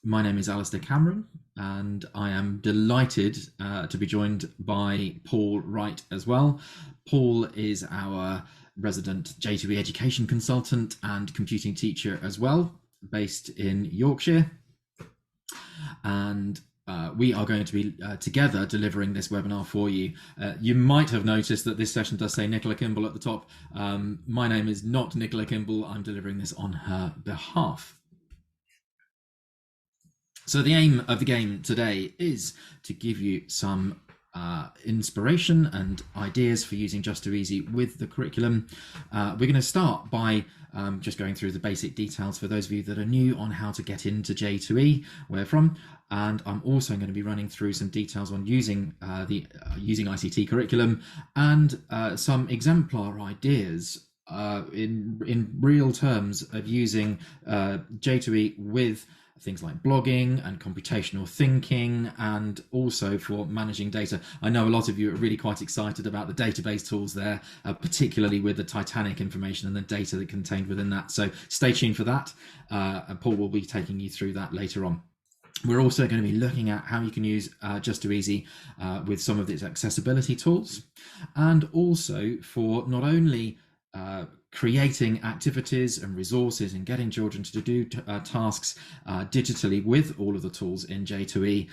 My name is Alistair Cameron, and I am delighted to be joined by Paul Wright as well. Paul is our resident J2e Education Consultant and computing teacher as well, based in Yorkshire. And we are going to be together delivering this webinar for you. You might have noticed that this session does say Nicola Kimbell at the top. My name is not Nicola Kimbell. I'm delivering this on her behalf. So the aim of the game today is to give you some inspiration and ideas for using Just2easy with the curriculum. We're going to start by just going through the basic details for those of you that are new on how to get into J2e, where from, and I'm also going to be running through some details on using using ICT curriculum and some exemplar ideas in real terms of using J2e with things like blogging and computational thinking, and also for managing data. I know a lot of you are really quite excited about the database tools there, particularly with the Titanic information and the data that contained within that. So stay tuned for that. And Paul will be taking you through that later on. We're also going to be looking at how you can use Just2easy with some of its accessibility tools, and also for not only creating activities and resources and getting children to do tasks digitally with all of the tools in J2e.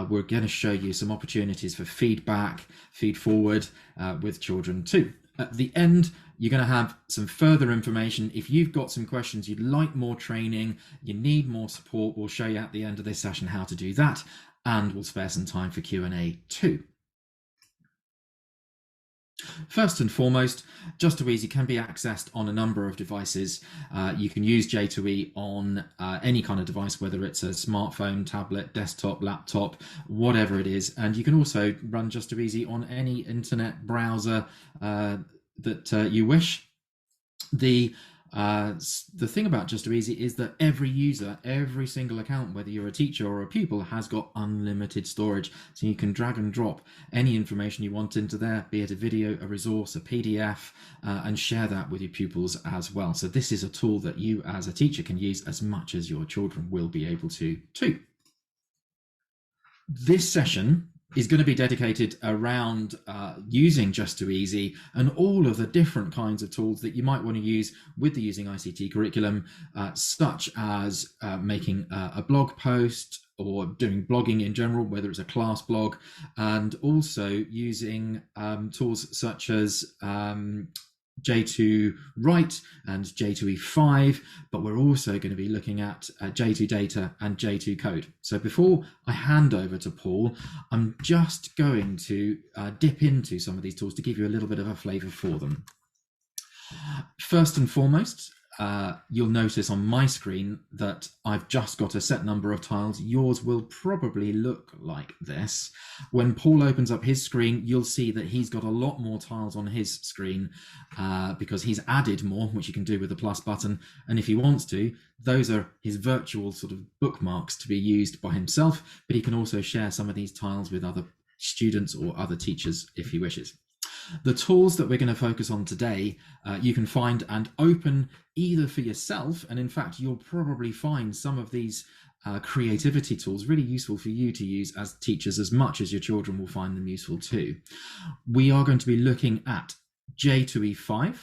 We're going to show you some opportunities for feedback, feed forward with children too. At the end, you're going to have some further information. If you've got some questions, you'd like more training, you need more support, we'll show you at the end of this session how to do that, and we'll spare some time for Q&A too. First and foremost, Just2easy can be accessed on a number of devices. You can use J2e on any kind of device, whether it's a smartphone, tablet, desktop, laptop, whatever it is. And you can also run Just2easy on any internet browser that you wish. The thing about Just2easy is that every user, every single account, whether you're a teacher or a pupil, has got unlimited storage. So you can drag and drop any information you want into there, be it a video, a resource, a PDF, and share that with your pupils as well. So this is a tool that you as a teacher can use as much as your children will be able to too. This session is going to be dedicated around using Just2easy and all of the different kinds of tools that you might want to use with the using ICT curriculum, such as making a blog post or doing blogging in general, whether it's a class blog, and also using tools such as J2 Write and J2e5, but we're also going to be looking at J2 Data and J2 Code. So before I hand over to Paul, I'm just going to dip into some of these tools to give you a little bit of a flavour for them. First and foremost, you'll notice on my screen that I've just got a set number of tiles. Yours will probably look like this. When Paul opens up his screen, you'll see that he's got a lot more tiles on his screen because he's added more, which you can do with the plus button. And if he wants to, those are his virtual sort of bookmarks to be used by himself, but he can also share some of these tiles with other students or other teachers if he wishes. The tools that we're going to focus on today, you can find and open either for yourself, and in fact, you'll probably find some of these creativity tools really useful for you to use as teachers, as much as your children will find them useful too. We are going to be looking at J2e5,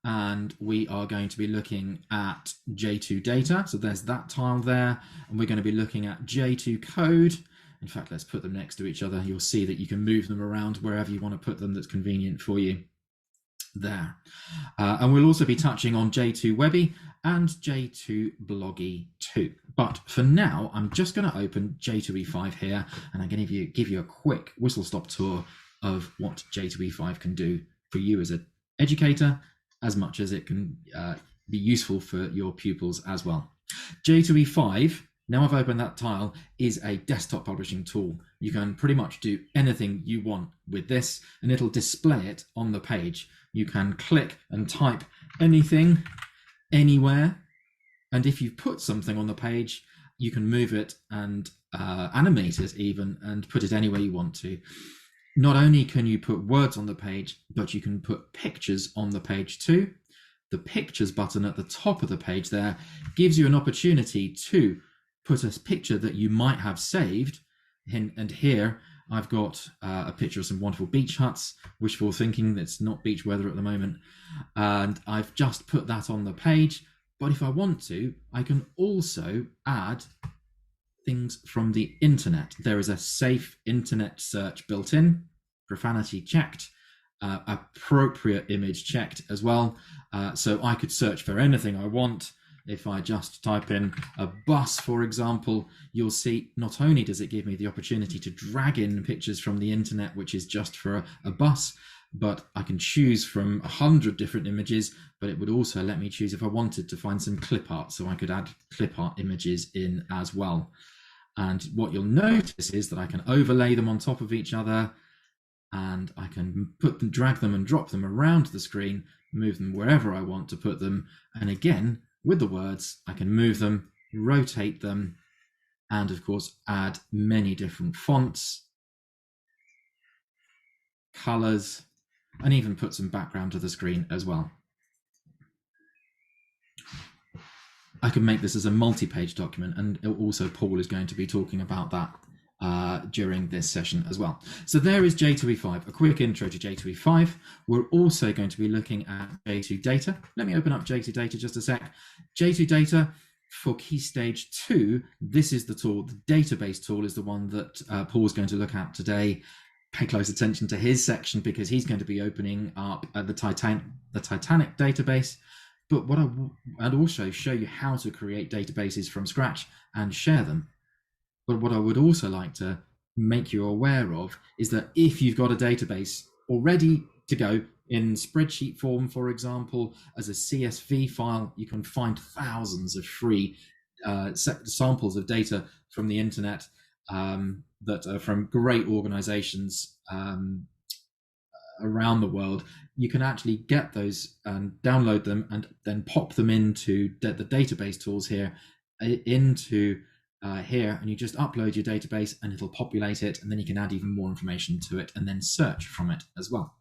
and we are going to be looking at J2 Data, so there's that tile there, and we're going to be looking at J2 Code. In fact, let's put them next to each other. You'll see that you can move them around wherever you want to put them that's convenient for you there. And we'll also be touching on J2 Webby and J2 Bloggy too. But for now, I'm just going to open J2e5 here, and I'm going to give you a quick whistle-stop tour of what J2e5 can do for you as an educator, as much as it can be useful for your pupils as well. J2e5, now I've opened that tile, is a desktop publishing tool. You can pretty much do anything you want with this, and it'll display it on the page. You can click and type anything, anywhere, and if you put something on the page, you can move it and animate it even, and put it anywhere you want to. Not only can you put words on the page, but you can put pictures on the page too. The pictures button at the top of the page there gives you an opportunity to put a picture that you might have saved. And here I've got a picture of some wonderful beach huts, wishful thinking, it's not beach weather at the moment. And I've just put that on the page. But if I want to, I can also add things from the internet. There is a safe internet search built in, profanity checked, appropriate image checked as well. So I could search for anything I want. If I just type in a bus, for example, you'll see not only does it give me the opportunity to drag in pictures from the internet, which is just for a bus, but I can choose from 100 different images, but it would also let me choose if I wanted to find some clip art, so I could add clip art images in as well. And what you'll notice is that I can overlay them on top of each other, and I can put them, drag them and drop them around the screen, move them wherever I want to put them. And again, with the words, I can move them, rotate them, and of course, add many different fonts, colors, and even put some background to the screen as well. I can make this as a multi-page document, and also Paul is going to be talking about that during this session as well. So there is J2e 5, a quick intro to J2e 5. We're also going to be looking at J2 Data. Let me open up J2 Data just a sec. J2 Data for Key Stage 2, this is the tool. The database tool is the one that Paul's going to look at today. Pay close attention to his section because he's going to be opening up the Titanic database. But I'd also show you how to create databases from scratch and share them. But what I would also like to make you aware of is that if you've got a database already to go in spreadsheet form, for example, as a CSV file, you can find thousands of free samples of data from the internet that are from great organizations around the world. You can actually get those and download them and then pop them into the database tools here into here, and you just upload your database and it'll populate it, and then you can add even more information to it and then search from it as well.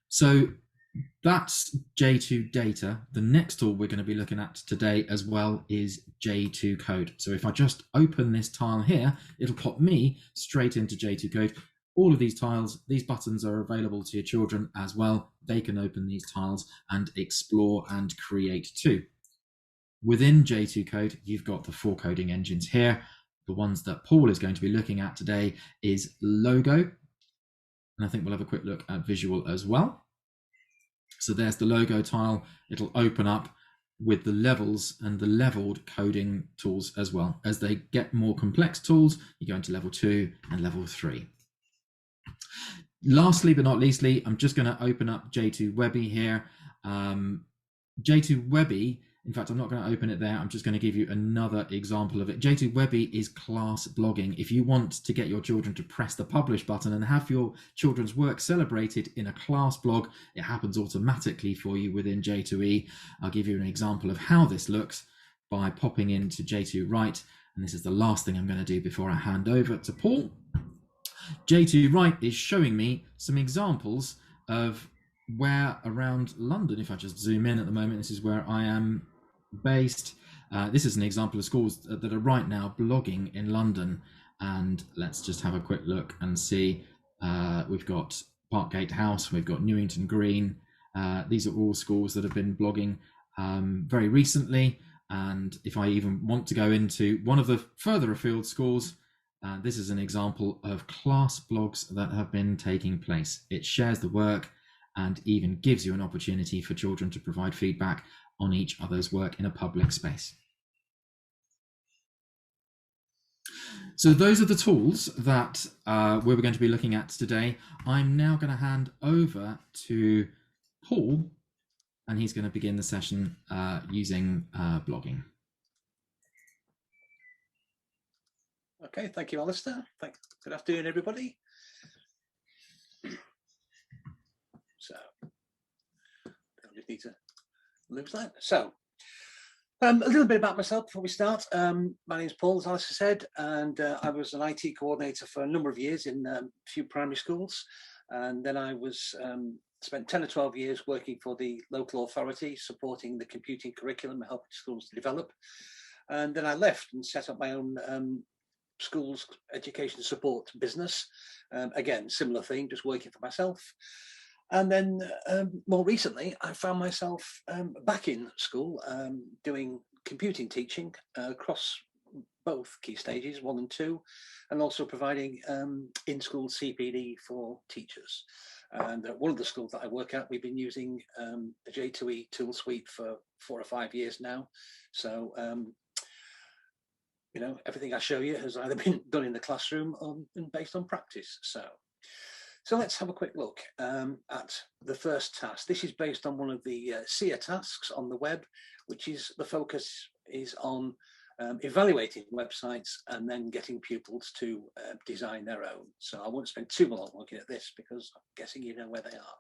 So that's J2 Data. The next tool we're going to be looking at today as well is J2 Code. So if I just open this tile here, it'll pop me straight into J2 Code. All of these tiles, these buttons are available to your children as well. They can open these tiles and explore and create too. Within J2 Code, you've got the 4 coding engines here. The ones that Paul is going to be looking at today is Logo. And I think we'll have a quick look at Visual as well. So there's the Logo tile. It'll open up with the levels and the leveled coding tools as well. As they get more complex tools, you go into level 2 and level 3. Lastly, but not leastly, I'm just going to open up J2 here. J2 in fact, I'm not going to open it there. I'm just going to give you another example of it. J2 is class blogging. If you want to get your children to press the publish button and have your children's work celebrated in a class blog, it happens automatically for you within J2e. I'll give you an example of how this looks by popping into J2 Write. And this is the last thing I'm going to do before I hand over to Paul. J2 Write is showing me some examples of where around London, if I just zoom in at the moment, this is where I am based. This is an example of schools that are right now blogging in London. And let's just have a quick look and see. We've got Parkgate House, we've got Newington Green. These are all schools that have been blogging very recently. And if I even want to go into one of the further afield schools, this is an example of class blogs that have been taking place. It shares the work and even gives you an opportunity for children to provide feedback on each other's work in a public space. So those are the tools that we were going to be looking at today. I'm now going to hand over to Paul, and he's going to begin the session using blogging. Okay, thank you, Alistair. Good afternoon, everybody. So, I just need to lose that. So, a little bit about myself before we start. My name is Paul, as Alistair said, and I was an IT coordinator for a number of years in a few primary schools. And then I was spent 10 or 12 years working for the local authority, supporting the computing curriculum, helping schools to develop. And then I left and set up my own schools education support business. Again, similar thing, just working for myself. And then more recently, I found myself back in school doing computing teaching across both key stages, 1 and 2, and also providing in-school CPD for teachers. And at one of the schools that I work at, we've been using the J2e Toolsuite for 4 or 5 years now. So, you know, everything I show you has either been done in the classroom and based on practice. So let's have a quick look at the first task. This is based on one of the SEER tasks on the web, which is the focus is on evaluating websites and then getting pupils to design their own. So I won't spend too long looking at this because I'm guessing you know where they are.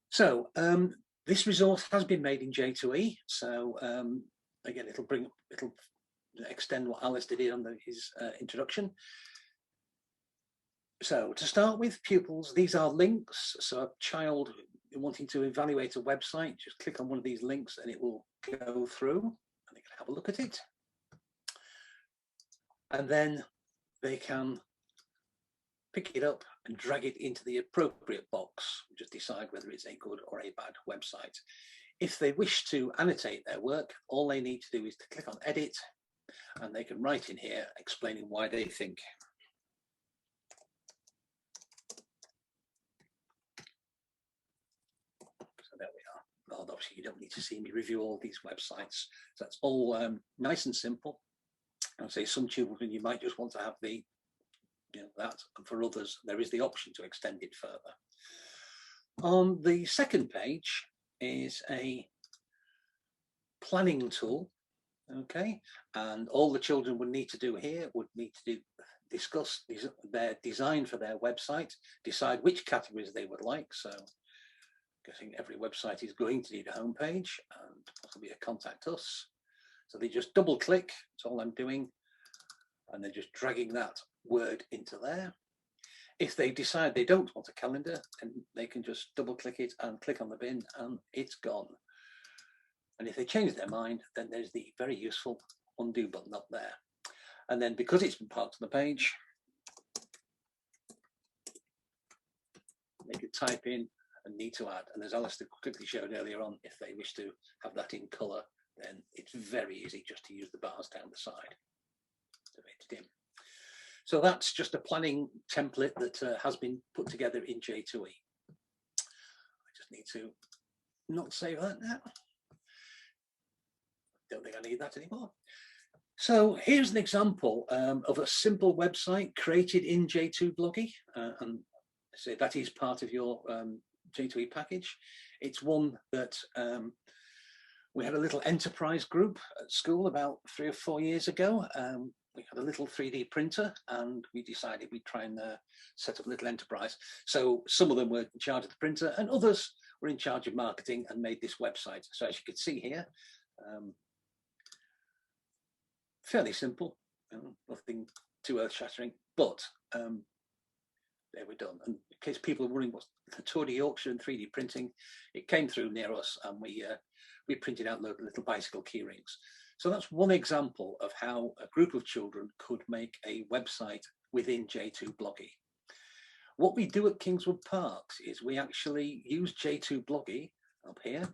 So this resource has been made in J2e. So again, it'll extend what Alistair did on his introduction. So to start with, pupils, these are links. So a child wanting to evaluate a website, just click on one of these links and it will go through and they can have a look at it. And then they can pick it up and drag it into the appropriate box, just decide whether it's a good or a bad website. If they wish to annotate their work, all they need to do is to click on edit and they can write in here explaining why they think. There we are. Well, obviously you don't need to see me review all these websites. So that's all nice and simple. I'd say some children you might just want to have the, you know, that, and for others there is the option to extend it further. On the second page is a planning tool, okay, and all the children would need to do here would need to discuss their design for their website, decide which categories they would like. So guessing every website is going to need a homepage and possibly a contact us. So they just double click, that's all I'm doing, and they're just dragging that word into there. If they decide they don't want a calendar, then they can just double click it and click on the bin and it's gone. And if they change their mind, then there's the very useful undo button up there. And then because it's been parked on the page, they could type in and need to add, and as Alistair quickly showed earlier on, if they wish to have that in colour, then it's very easy just to use the bars down the side to make it in. So that's just a planning template that has been put together in J2e. I just need to not save that now. Don't think I need that anymore. So here's an example of a simple website created in J2Bloggy, and so that is part of your J2e package. It's one that we had a little enterprise group at school about 3 or 4 years ago. We had a little 3D printer and we decided we'd try and set up a little enterprise. So some of them were in charge of the printer and others were in charge of marketing and made this website. So as you can see here, fairly simple, nothing too earth-shattering, but there we're done. And in case people are wondering what's the Tour de Yorkshire and 3D printing, it came through near us and we printed out little bicycle key rings. So that's one example of how a group of children could make a website within J2Bloggy. What we do at Kingswood Parks is we actually use J2Bloggy up here,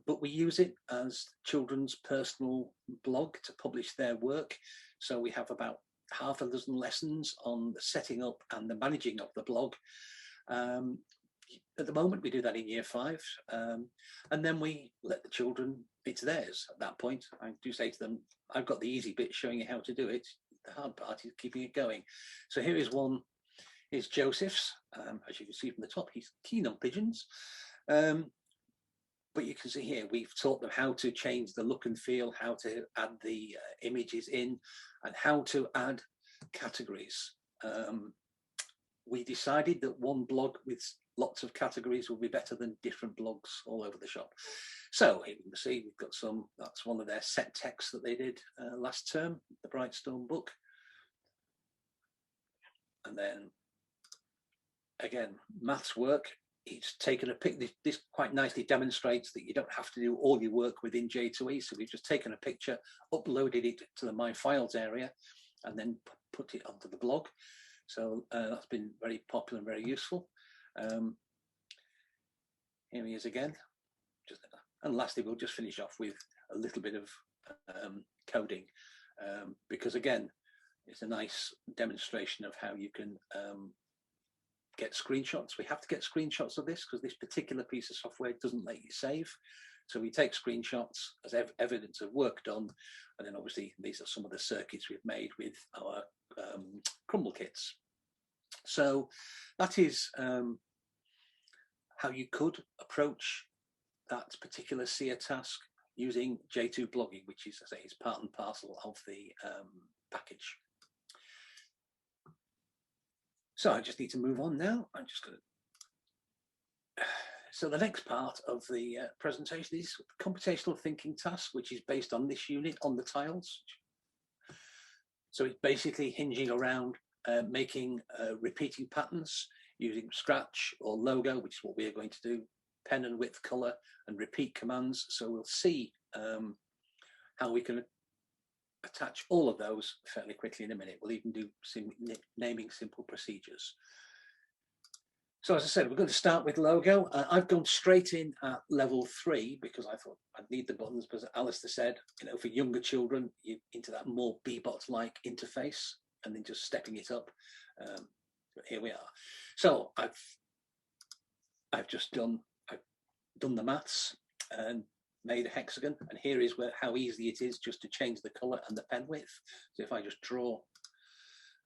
but we use it as children's personal blog to publish their work. So we have about half a dozen lessons on the setting up and the managing of the blog. At the moment, we do that in year 5, and then we let the children, it's theirs at that point. I do say to them, I've got the easy bit showing you how to do it. The hard part is keeping it going. So here is one, is Joseph's. As you can see from the top, he's keen on pigeons. But you can see here, we've taught them how to change the look and feel, how to add the images in, and how to add categories. We decided that one blog with lots of categories will be better than different blogs all over the shop. So here you can see we've got some, that's one of their set texts that they did last term, the Brightstone book. And then again, maths work, it's taken a pic. This quite nicely demonstrates that you don't have to do all your work within J2e. So we've just taken a picture, uploaded it to the My Files area, and then put it onto the blog. So that's been very popular and very useful. Here he is again. And lastly, we'll just finish off with a little bit of coding, because again, it's a nice demonstration of how you can get screenshots. We have to get screenshots of this because this particular piece of software doesn't let you save. So we take screenshots as evidence of work done. And then obviously these are some of the circuits we've made with our crumble kits. So that is how you could approach that particular SEER task using J2 blogging, which is, as I say, is part and parcel of the package. So I just need to move on now. I'm just going to. So the next part of the presentation is computational thinking task, which is based on this unit on the tiles. So it's basically hinging around making repeating patterns using Scratch or Logo, which is what we are going to do, pen and width color and repeat commands. So we'll see how we can attach all of those fairly quickly in a minute. We'll even do naming simple procedures. So as I said, we're going to start with Logo. I've gone straight in at level 3 because I thought I'd need the buttons, because Alistair said, you know, for younger children, you into that more Bebot-like interface and then just stepping it up. But here we are. So I've done the maths and made a hexagon, and here is how easy it is just to change the color and the pen width. So if I just draw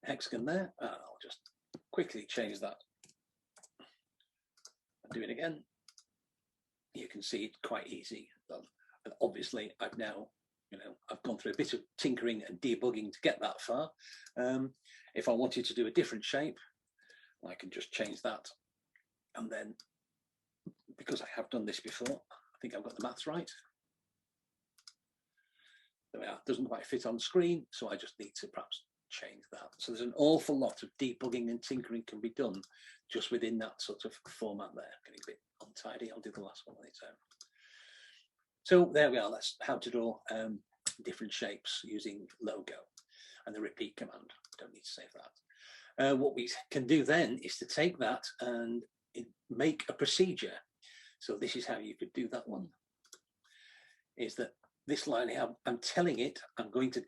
a hexagon there, I'll just quickly change that and do it again. You can see it's quite easy done. And obviously I've now, you know, I've gone through a bit of tinkering and debugging to get that far. If I wanted to do a different shape, I can just change that, and then because I have done this before, I think I've got the maths right. There we are. It doesn't quite fit on screen, so I just need to perhaps change that. So there's an awful lot of debugging and tinkering can be done just within that sort of format there. Getting a bit untidy. I'll do the last one on its own. So there we are. That's how to draw different shapes using Logo and the repeat command. Don't need to save that. What we can do then is to take that and make a procedure. So this is how you could do that one. Is that this line here, I'm telling it, I'm going to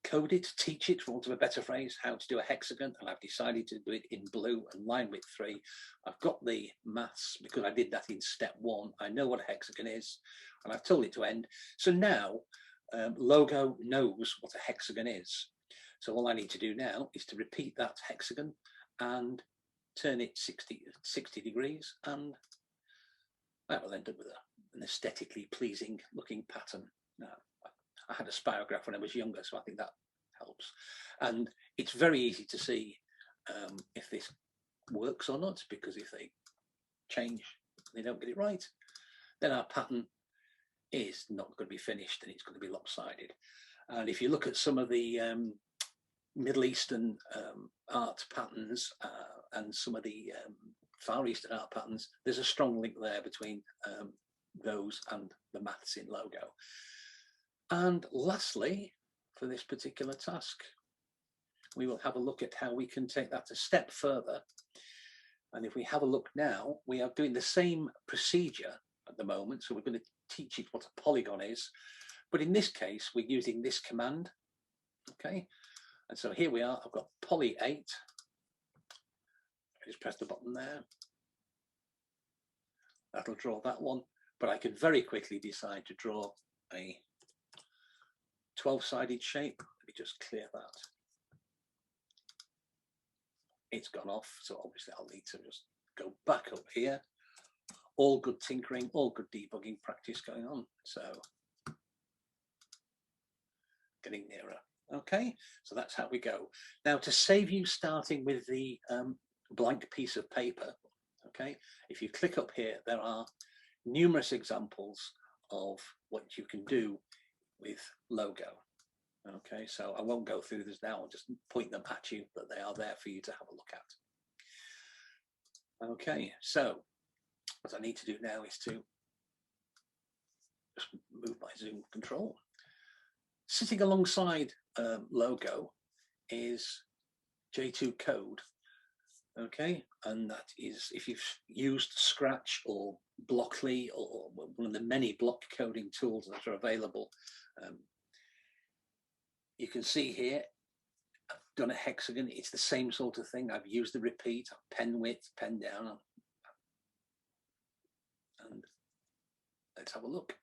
code it, teach it, for want of a better phrase, how to do a hexagon, and I've decided to do it in blue and line width 3. I've got the maths because I did that in step 1. I know what a hexagon is, and I've told it to end. So now Logo knows what a hexagon is. So all I need to do now is to repeat that hexagon and turn it 60 degrees, and that will end up with an aesthetically pleasing looking pattern. Now, I had a spirograph when I was younger, so I think that helps. And it's very easy to see if this works or not, because if they change, they don't get it right, then our pattern is not going to be finished and it's going to be lopsided. And if you look at some of the Middle Eastern art patterns and some of the Far Eastern art patterns, there's a strong link there between those and the maths in Logo. And lastly, for this particular task, we will have a look at how we can take that a step further. And if we have a look now, we are doing the same procedure at the moment. So we're going to teach it what a polygon is. But in this case, we're using this command. Okay. And so here we are. I've got poly 8. I just press the button there. That'll draw that one. But I can very quickly decide to draw a 12-sided shape. Let me just clear that. It's gone off, so obviously I'll need to just go back up here. All good tinkering, all good debugging practice going on. So getting nearer. Okay, so that's how we go. Now, to save you starting with the blank piece of paper, okay, if you click up here, there are numerous examples of what you can do with Logo. Okay, so I won't go through this now. I'll just point them at you, but they are there for you to have a look at. Okay, so what I need to do now is to just move my Zoom control. Sitting alongside logo is J2 code. Okay, and that is if you've used Scratch or Blockly or one of the many block coding tools that are available, you can see here I've done a hexagon. It's the same sort of thing. I've used the repeat, pen width, pen down, and let's have a look.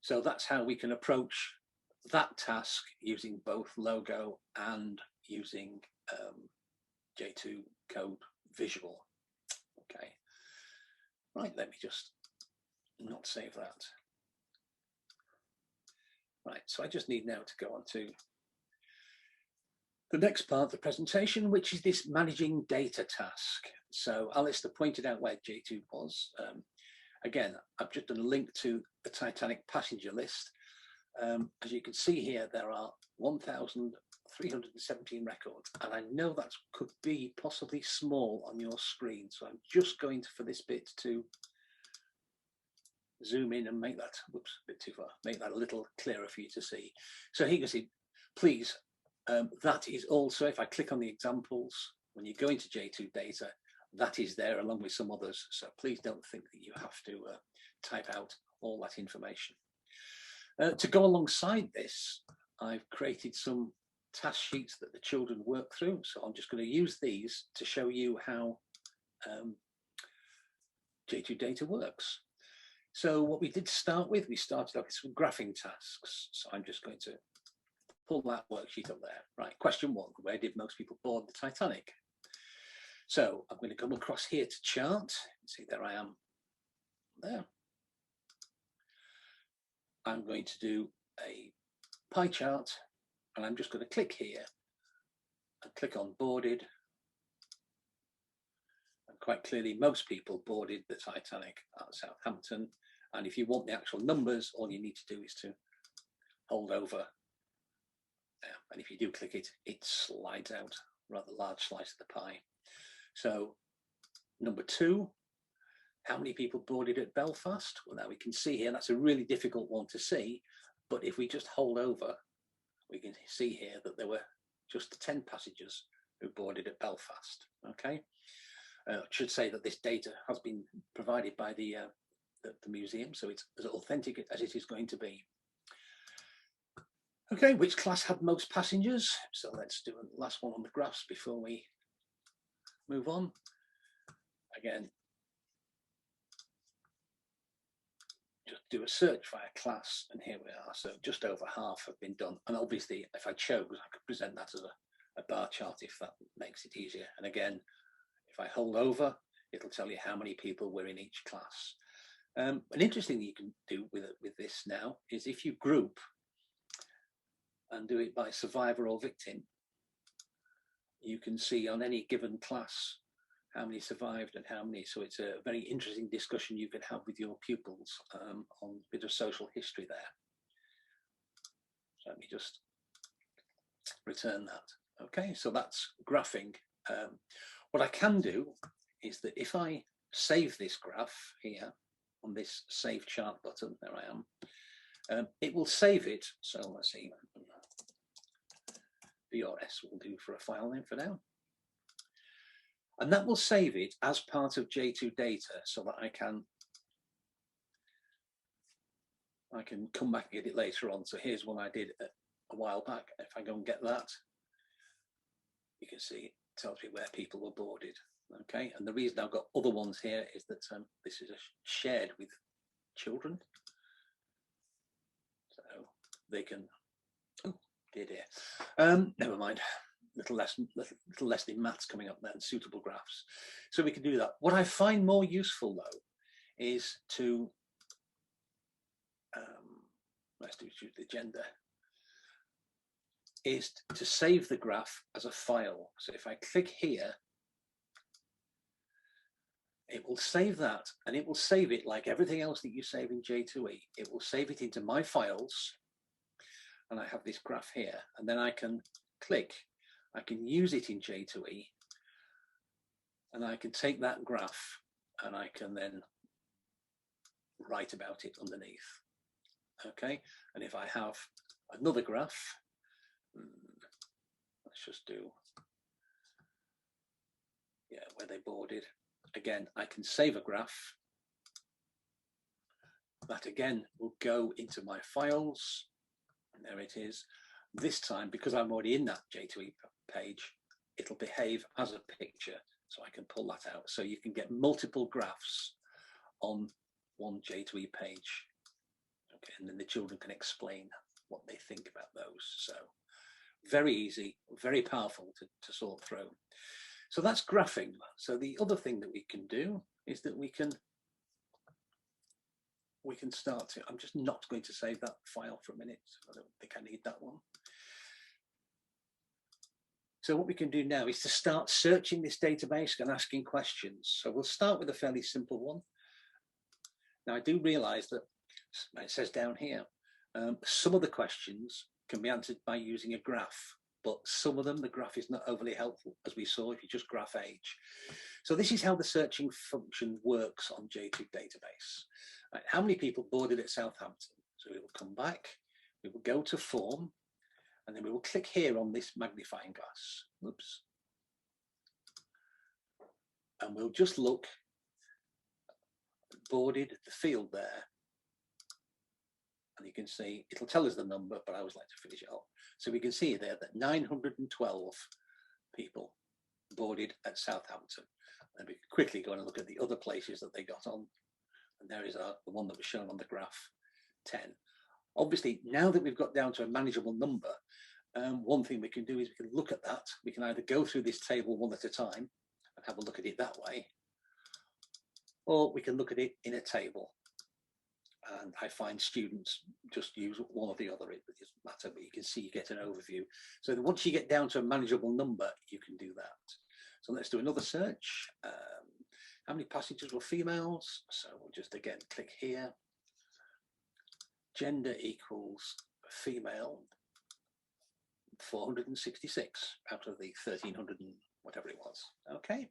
So that's how we can approach that task using both logo and using J2 code visual. Okay, right, let me just not save that. Right, so I just need now to go on to the next part of the presentation, which is this managing data task. So Alistair pointed out where J2 was. Again, I've just done a link to the Titanic passenger list. As you can see here, there are 1,317 records, and I know that could be possibly small on your screen. So I'm just going to, for this bit, to zoom in and make that, whoops, a bit too far, make that a little clearer for you to see. So here you can see, please, that is also, if I click on the examples, when you go into J2 data, that is there along with some others. So please don't think that you have to type out all that information. To go alongside this, I've created some task sheets that the children work through. So I'm just going to use these to show you how J2 data works. So what we did start with, we started off with some graphing tasks. So I'm just going to pull that worksheet up there. Right, question 1, where did most people board the Titanic? So I'm going to come across here to chart. See, there I am there. I'm going to do a pie chart, and I'm just going to click here and click on boarded. And quite clearly, most people boarded the Titanic at Southampton. And if you want the actual numbers, all you need to do is to hold over. And if you do click it, it slides out a rather large slice of the pie. So number 2, how many people boarded at Belfast? Well, now we can see here, that's a really difficult one to see, but if we just hold over, we can see here that there were just 10 passengers who boarded at Belfast. Okay, I should say that this data has been provided by the museum, so it's as authentic as it is going to be. Okay, which class had most passengers? So let's do a last one on the graphs before we move on. Again, just do a search via class, and here we are. So just over half have been done. And obviously, if I chose, I could present that as a bar chart if that makes it easier. And again, if I hold over, it'll tell you how many people were in each class. An interesting thing you can do with this now is if you group and do it by survivor or victim, you can see on any given class how many survived and how many. So it's a very interesting discussion you can have with your pupils on a bit of social history there. So let me just return that. Okay, so that's graphing. What I can do is that if I save this graph here on this save chart button, there I am, it will save it. So let's see, BRS will do for a file name for now. And that will save it as part of J2 data so that I can come back and get it later on. So here's one I did a while back. If I go and get that, you can see it tells me where people were boarded. Okay, and the reason I've got other ones here is that this is shared with children, so they can. Oh dear. Never mind. Little less in maths coming up then. Suitable graphs, so we can do that. What I find more useful though is to let's do the agenda. Is to save the graph as a file. So if I click here, it will save that, and it will save it like everything else that you save in J2e. It will save it into my files, and I have this graph here, and then I can click I can use it in J2e, and I can take that graph and I can then write about it underneath. Okay, and if I have another graph, let's just do, yeah, where they boarded. Again, I can save a graph. That again will go into my files. And there it is. This time, because I'm already in that J2e page, it'll behave as a picture. So I can pull that out. So you can get multiple graphs on one J2e page. Okay, and then the children can explain what they think about those. So very easy, very powerful to sort through. So that's graphing. So the other thing that we can do is that we can start to, I'm just not going to save that file for a minute. I don't think I need that one. So what we can do now is to start searching this database and asking questions. So we'll start with a fairly simple one. Now I do realize that it says down here, some of the questions can be answered by using a graph, but some of them, the graph is not overly helpful, as we saw if you just graph age. So this is how the searching function works on J2 database. Right, how many people boarded at Southampton? So we will come back, we will go to form, and then we will click here on this magnifying glass. Oops. And we'll just look, boarded, the field there. And you can see, it'll tell us the number, but I always like to finish it off. So we can see there that 912 people boarded at Southampton. And we can quickly go and look at the other places that they got on. And there is the one that was shown on the graph, 10. Obviously, now that we've got down to a manageable number, one thing we can do is we can look at that. We can either go through this table one at a time and have a look at it that way, or we can look at it in a table. And I find students just use one or the other, it doesn't matter, but you can see, you get an overview. So that once you get down to a manageable number, you can do that. So let's do another search. How many passengers were females? So we'll just again click here. Gender equals female, 466 out of the 1300 and whatever it was. Okay,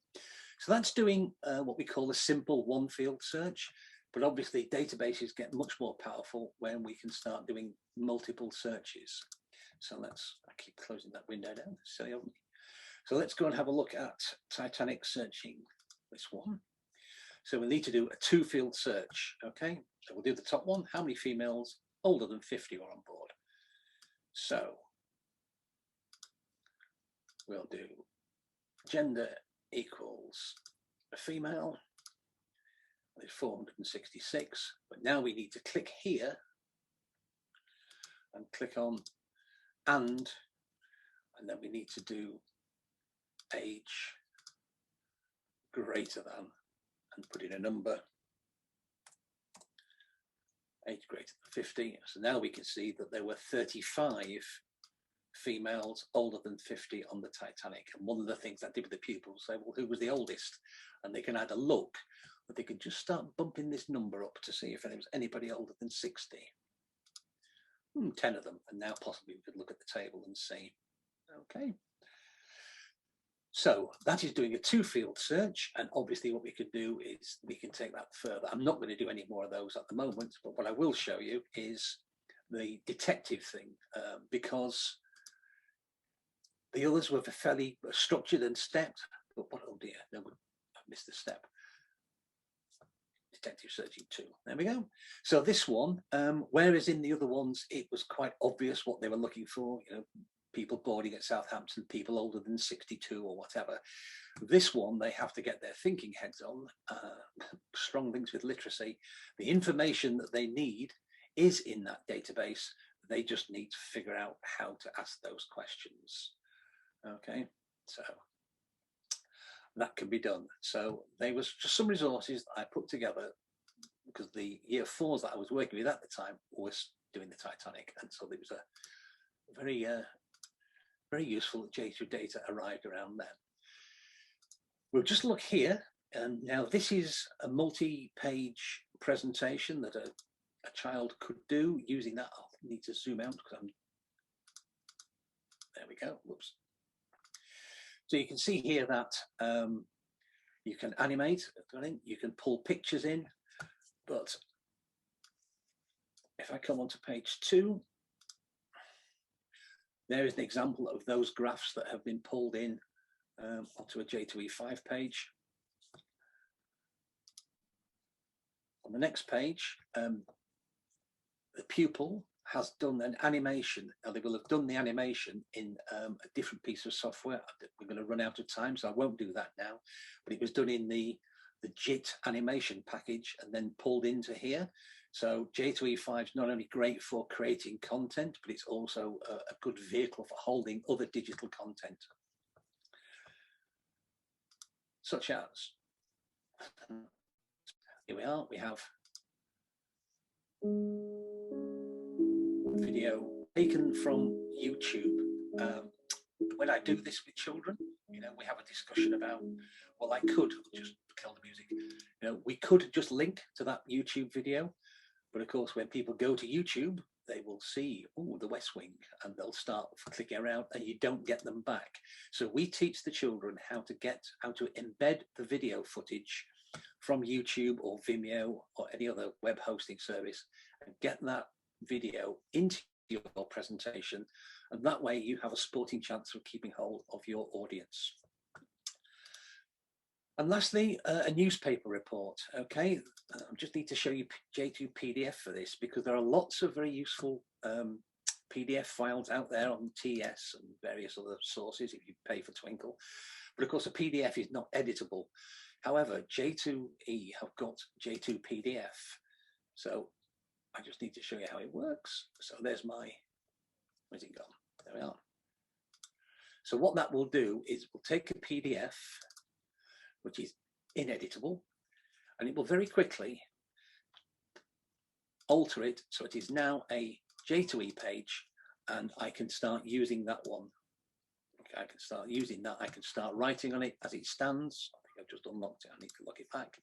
so that's doing what we call a simple one field search. But obviously databases get much more powerful when we can start doing multiple searches. So I keep closing that window down, silly of me. So let's go and have a look at Titanic searching this one. So we'll need to do a two field search, okay? So we'll do the top one, how many females older than 50 are on board? So we'll do gender equals a female, there's 466, but now we need to click here and click on and then we need to do age greater than and put in a number, age greater than 50. So now we can see that there were 35 females older than 50 on the Titanic. And one of the things that did with the pupils, say, well, who was the oldest? And they can either look, or they could just start bumping this number up to see if there was anybody older than 60. 10 of them, and now possibly we could look at the table and see. Okay. So that is doing a two field search, and obviously what we can do is we can take that further. I'm not going to do any more of those at the moment, but what I will show you is the detective thing, because the others were fairly structured and stepped, but what, oh dear, no, I missed a step. Detective searching 2. There we go. So this one, whereas in the other ones it was quite obvious what they were looking for, you know, people boarding at Southampton, people older than 62 or whatever. This one, they have to get their thinking heads on, strong links with literacy. The information that they need is in that database. They just need to figure out how to ask those questions. Okay, so that can be done. So there was just some resources that I put together because the year 4s that I was working with at the time was doing the Titanic, and so there was a very very useful J2 data arrived around then. We'll just look here, and now this is a multi-page presentation that a child could do using that. I'll need to zoom out because I'm, there we go, whoops. So you can see here that you can animate, you can pull pictures in, but if I come onto page 2, there is an example of those graphs that have been pulled in onto a J2e5 page. On the next page, the pupil has done an animation, and they will have done the animation in a different piece of software. We're going to run out of time, so I won't do that now, but it was done in the JIT animation package and then pulled into here. So J2e5 is not only great for creating content, but it's also a good vehicle for holding other digital content, such as, here we are, we have video taken from YouTube. When I do this with children, you know, we have a discussion about, well, I could just kill the music. You know, we could just link to that YouTube video, but of course, when people go to YouTube, they will see, oh, the West Wing, and they'll start clicking around, and you don't get them back. So we teach the children how to embed the video footage from YouTube or Vimeo or any other web hosting service and get that video into your presentation, and that way you have a sporting chance of keeping hold of your audience. And lastly, a newspaper report. Okay, I just need to show you J2 PDF for this, because there are lots of very useful PDF files out there on TS and various other sources if you pay for Twinkle. But of course, a PDF is not editable. However, J2e have got J2 PDF. So I just need to show you how it works. So there's my, where's it gone? There we are. So what that will do is we'll take a PDF, which is ineditable, and it will very quickly alter it so it is now a J2e page, and I can start using that one. Okay, I can start using that. I can start writing on it as it stands. I think I've just unlocked it. I need to lock it back.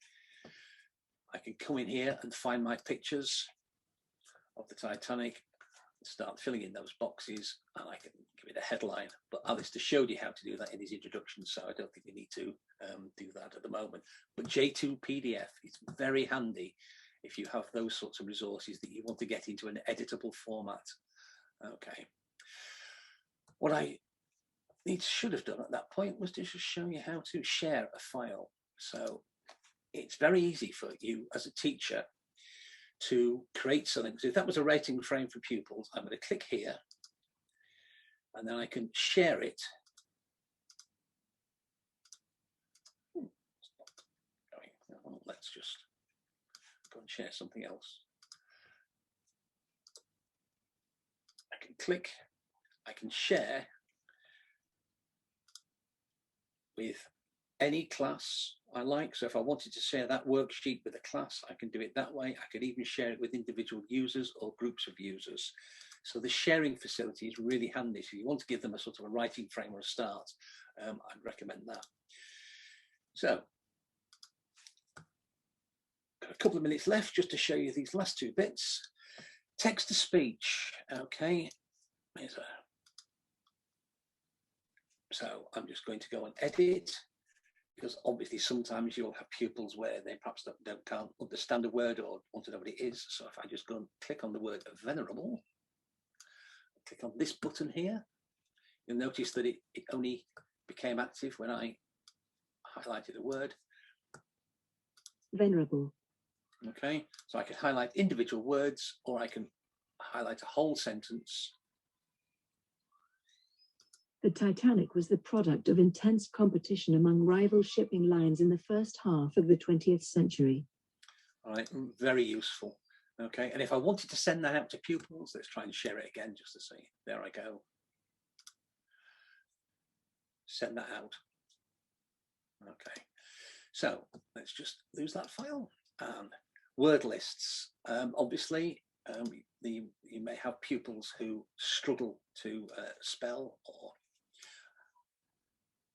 I can come in here and find my pictures of the Titanic, start filling in those boxes, and I can give it a headline. But Alistair showed you how to do that in his introduction, so I don't think we need to do that at the moment. But J2 PDF is very handy if you have those sorts of resources that you want to get into an editable format. Okay. What I should have done at that point was to just show you how to share a file. So it's very easy for you as a teacher to create something. So if that was a rating frame for pupils, I'm going to click here, and then I can share it. Let's just go and share something else. I can click, I can share with any class I like. So if I wanted to share that worksheet with a class, I can do it that way. I could even share it with individual users or groups of users. So the sharing facility is really handy. So you want to give them a sort of a writing frame or a start, I'd recommend that. So got a couple of minutes left just to show you these last two bits. Text to speech. Okay, so I'm just going to go and edit, because obviously sometimes you'll have pupils where they perhaps can't understand a word or want to know what it is. So if I just go and click on the word venerable, click on this button here, you'll notice that it only became active when I highlighted the word. Venerable. Okay, so I can highlight individual words, or I can highlight a whole sentence. The Titanic was the product of intense competition among rival shipping lines in the first half of the 20th century. All right, very useful. Okay, and if I wanted to send that out to pupils, let's try and share it again just to see. There I go. Send that out. Okay, so let's just lose that file. And word lists. Obviously, you may have pupils who struggle to spell, or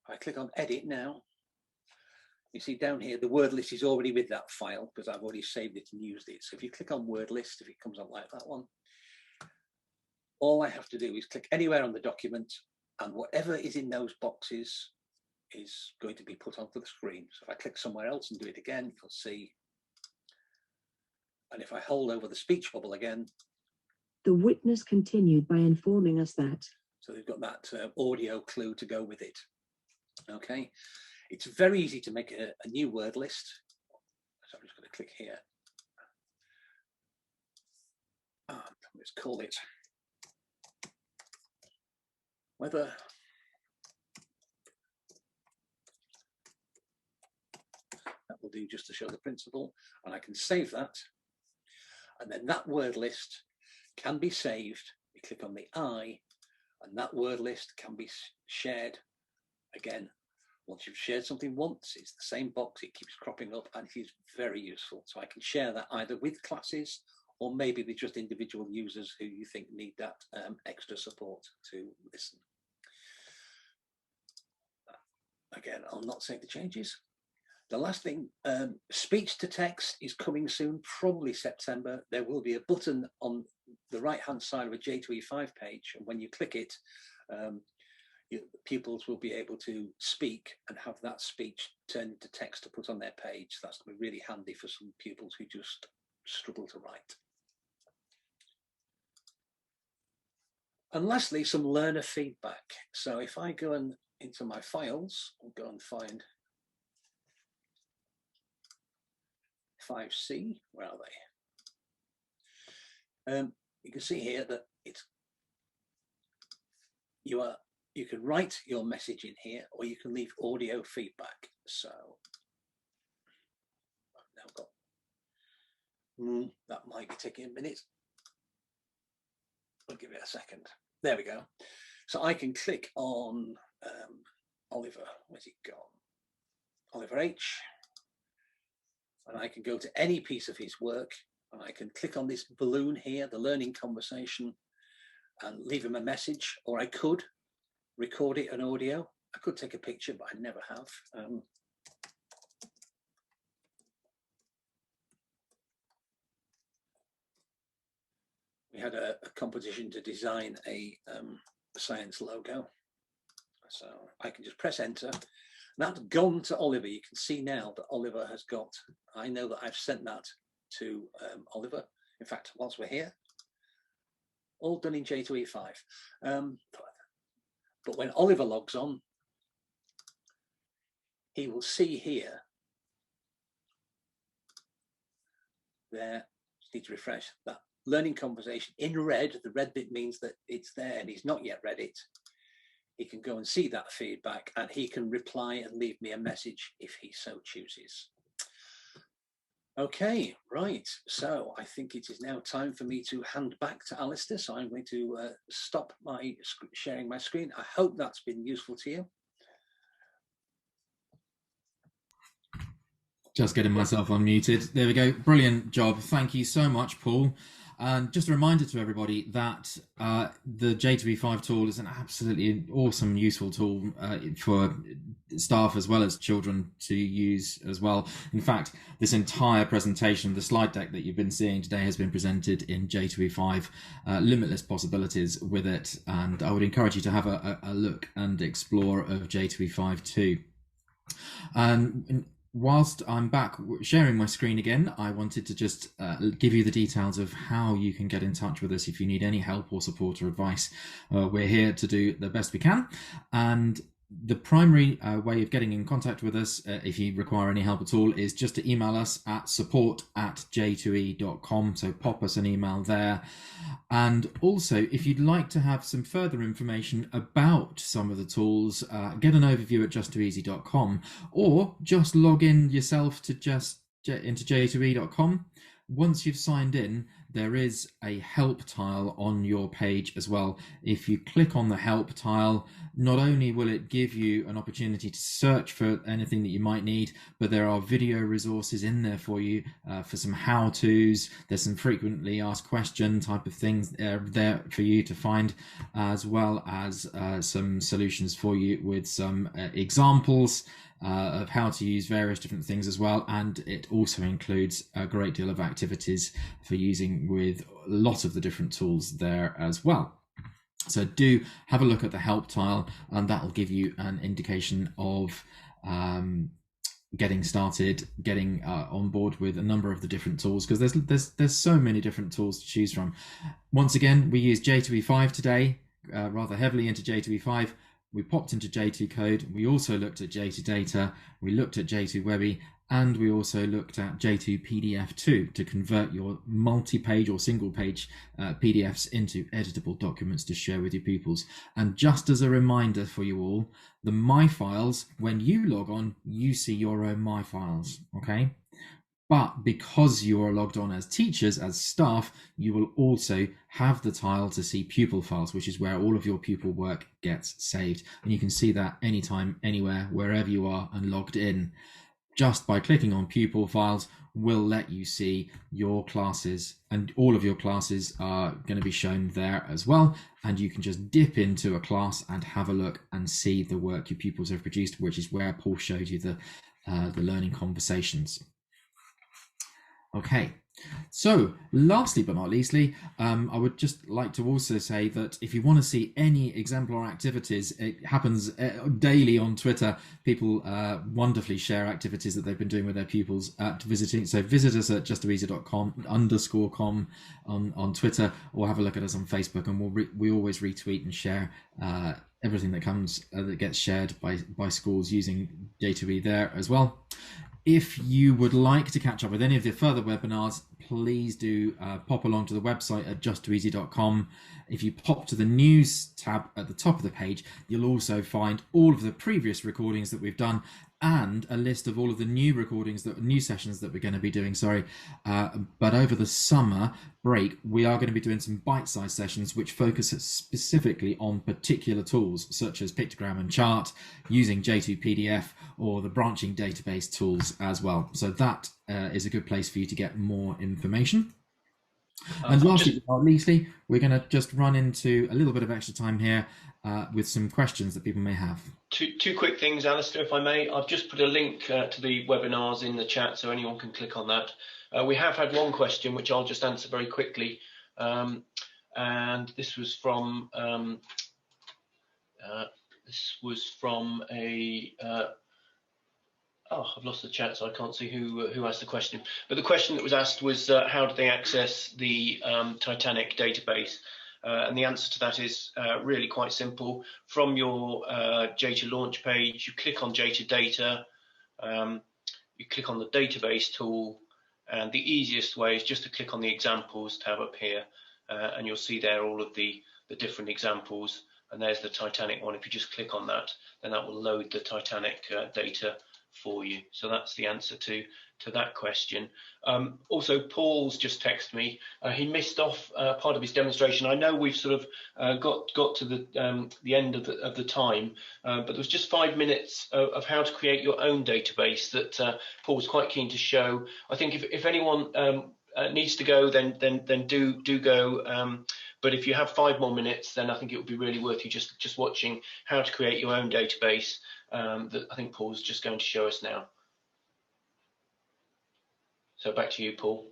I click on edit now. You see down here, the word list is already with that file because I've already saved it and used it. So if you click on word list, if it comes up like that one, all I have to do is click anywhere on the document, and whatever is in those boxes is going to be put onto the screen. So if I click somewhere else and do it again, you'll see. And if I hold over the speech bubble again. The witness continued by informing us that. So they've got that audio clue to go with it. Okay, it's very easy to make a new word list. So I'm just going to click here. Let's call it weather. That will do just to show the principle, and I can save that. And then that word list can be saved. You click on the I, and that word list can be shared again. Once you've shared something once, it's the same box, it keeps cropping up, and it is very useful. So I can share that either with classes or maybe with just individual users who you think need that extra support to listen. Again, I'll not save the changes. The last thing, speech to text is coming soon, probably September. There will be a button on the right-hand side of a J2e5 page, and when you click it, pupils will be able to speak and have that speech turned into text to put on their page. That's going to be really handy for some pupils who just struggle to write. And lastly, some learner feedback. So if I go into my files, I'll go and find 5C, where are they? You can see here that you can write your message in here, or you can leave audio feedback. So I've now got, that might be taking a minute. I'll give it a second. There we go. So I can click on Oliver, where's he gone? Oliver H. And I can go to any piece of his work, and I can click on this balloon here, the learning conversation, and leave him a message, or I could record it in audio. I could take a picture, but I never have. We had a competition to design a science logo. So I can just press enter. That's gone to Oliver. You can see now that Oliver has got, I know that I've sent that to Oliver. In fact, whilst we're here, all done in J2e5. But when Oliver logs on, he will see here, there, just need to refresh, that learning conversation in red. The red bit means that it's there and he's not yet read it. He can go and see that feedback, and he can reply and leave me a message if he so chooses. Okay, right. So I think it is now time for me to hand back to Alistair. So I'm going to stop my sharing my screen. I hope that's been useful to you. Just getting myself unmuted. There we go. Brilliant job. Thank you so much, Paul. And just a reminder to everybody that the J2e5 tool is an absolutely awesome, useful tool for staff as well as children to use as well. In fact, this entire presentation, the slide deck that you've been seeing today, has been presented in J2e5, limitless possibilities with it. And I would encourage you to have a look and explore of J2e5 too. And whilst I'm back sharing my screen again, I wanted to just give you the details of how you can get in touch with us if you need any help or support or advice. We're here to do the best we can. And the primary way of getting in contact with us, if you require any help at all, is just to email us at support@j2e.com. So pop us an email there. And also, if you'd like to have some further information about some of the tools, get an overview at just2easy.com, or just log in yourself to into j2e.com. Once you've signed in, there is a help tile on your page as well. If you click on the help tile, not only will it give you an opportunity to search for anything that you might need, but there are video resources in there for you for some how-tos. There's some frequently asked question type of things there for you to find, as well as some solutions for you with some examples of how to use various different things as well. And it also includes a great deal of activities for using with a lot of the different tools there as well. So do have a look at the help tile, and that will give you an indication of getting started, getting on board with a number of the different tools, because there's so many different tools to choose from. Once again, we use J2e5 today, rather heavily into J2e5. We popped into J2 Code. We also looked at J2 Data. We looked at J2 Webby, and we also looked at J2 PDF2 to convert your multi-page or single-page PDFs into editable documents to share with your pupils. And just as a reminder for you all, the My Files, when you log on, you see your own My Files, okay? But because you are logged on as teachers, as staff, you will also have the tile to see pupil files, which is where all of your pupil work gets saved. And you can see that anytime, anywhere, wherever you are and logged in. Just by clicking on pupil files will let you see your classes, and all of your classes are going to be shown there as well. And you can just dip into a class and have a look and see the work your pupils have produced, which is where Paul showed you the learning conversations. Okay, so lastly but not leastly, I would just like to also say that if you want to see any exemplar activities, it happens daily on Twitter. People wonderfully share activities that they've been doing with their pupils at visiting. So visit us at just2easy.com_com on Twitter, or have a look at us on Facebook, and we always retweet and share everything that comes that gets shared by schools using J2e there as well. If you would like to catch up with any of the further webinars, please do pop along to the website at just2easy.com. If you pop to the news tab at the top of the page, you'll also find all of the previous recordings that we've done, and a list of all of the new recordings, new sessions that we're going to be doing. But over the summer break, we are going to be doing some bite-sized sessions which focus specifically on particular tools such as pictogram and chart, using J2 PDF or the branching database tools as well. So that is a good place for you to get more information. And lastly but not leastly, we're going to just run into a little bit of extra time here with some questions that people may have. Two quick things, Alistair, if I may. I've just put a link to the webinars in the chat, so anyone can click on that. We have had one question, which I'll just answer very quickly. And this was from a I've lost the chat, so I can't see who asked the question. But the question that was asked was, how do they access the Titanic database? And the answer to that is really quite simple. From your J2 launch page, you click on J2 data, you click on the database tool, and the easiest way is just to click on the examples tab up here, and you'll see there all of the different examples. And there's the Titanic one. If you just click on that, then that will load the Titanic data for you. So that's the answer to that question. Also, Paul's just texted me. He missed off part of his demonstration. I know we've sort of got to the end of the time, but there was just 5 minutes of how to create your own database that Paul was quite keen to show. I think if anyone needs to go, then do go. But if you have 5 more minutes, then I think it would be really worth you just watching how to create your own database that I think Paul's just going to show us now. So back to you, Paul.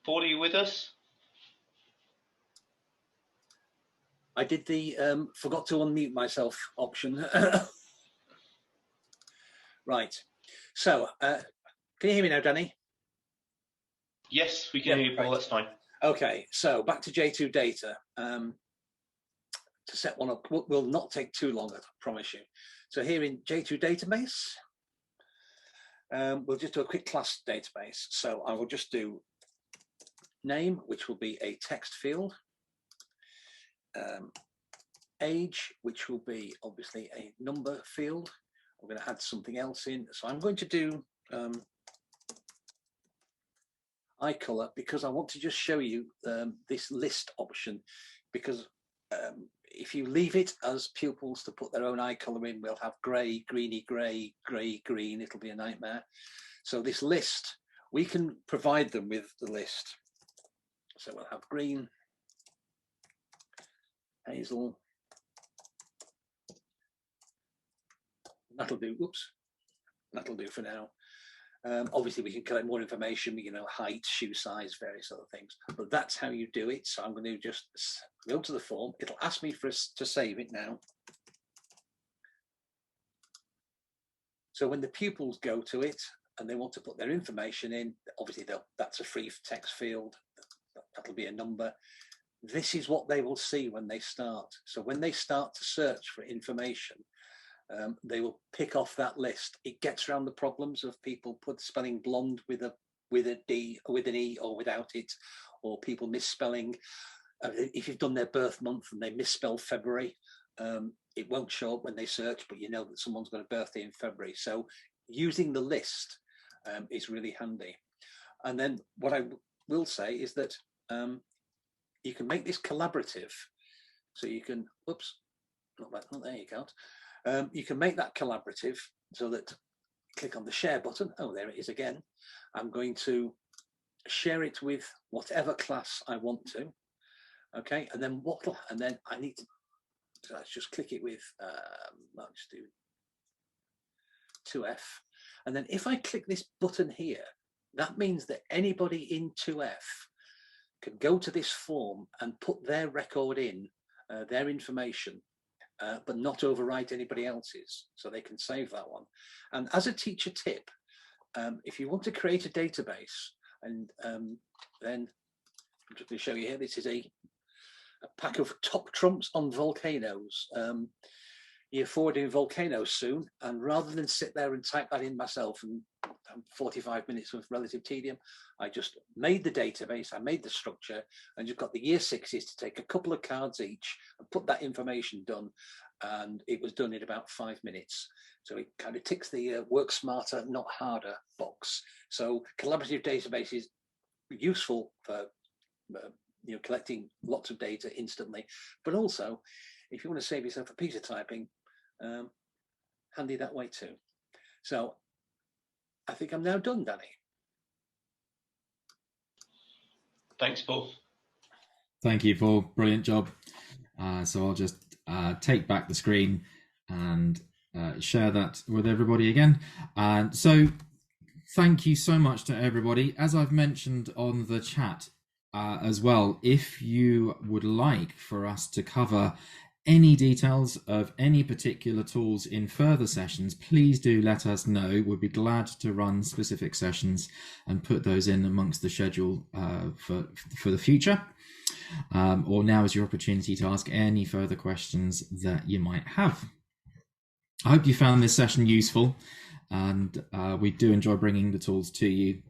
Paul, are you with us? I did the forgot to unmute myself option. Right. So, can you hear me now, Danny? Yes, we can hear you, Paul. Right. That's fine. Okay. So back to J2 data. To set one up will not take too long, I promise you. So here in J2 database, we'll just do a quick class database. So I will just do name, which will be a text field. Age, which will be obviously a number field. I'm going to add something else in. So I'm going to do eye color, because I want to just show you this list option, because if you leave it as pupils to put their own eye color in, we'll have grey, greeny, grey, grey, green. It'll be a nightmare. So this list, we can provide them with the list. So we'll have green, hazel, That'll do. Oops, that'll do for now. Obviously, we can collect more information, height, shoe size, various other things, but that's how you do it. So I'm going to just go to the form. It'll ask me for us to save it now. So when the pupils go to it and they want to put their information in, obviously that's a free text field. That'll be a number. This is what they will see when they start. So when they start to search for information, they will pick off that list. It gets around the problems of people spelling blonde with a D, or with an E, or without it, or people misspelling. If you've done their birth month and they misspell February, it won't show up when they search, but you know that someone's got a birthday in February. So using the list is really handy. And then what I will say is that you can make this collaborative. So you can, oops, not that, oh, there you go. You can make that collaborative so that click on the share button. Oh, there it is again. I'm going to share it with whatever class I want to. Okay, and then I need to, so let's just click it with, I'll just do 2F. And then if I click this button here, that means that anybody in 2F can go to this form and put their record in, their information, but not overwrite anybody else's. So they can save that one. And as a teacher tip, if you want to create a database, and then I'm just going to show you here, this is a pack of top trumps on volcanoes. Year 4 doing volcanoes soon, and rather than sit there and type that in myself and 45 minutes of relative tedium, I just made the database, I made the structure, and just got the year 6s to take a couple of cards each and put that information done, and it was done in about 5 minutes. So it kind of ticks the work smarter, not harder box. So collaborative database is useful for collecting lots of data instantly, but also if you want to save yourself a piece of typing, handy that way too. So I think I'm now done, Danny. Thanks, Paul. Thank you, Paul. Brilliant job. So I'll just take back the screen and share that with everybody again. And so thank you so much to everybody. As I've mentioned on the chat as well, if you would like for us to cover any details of any particular tools in further sessions, please do let us know. We'll be glad to run specific sessions and put those in amongst the schedule for the future. Or now is your opportunity to ask any further questions that you might have. I hope you found this session useful, and we do enjoy bringing the tools to you.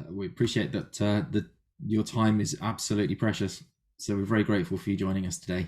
We appreciate that your time is absolutely precious, so we're very grateful for you joining us today.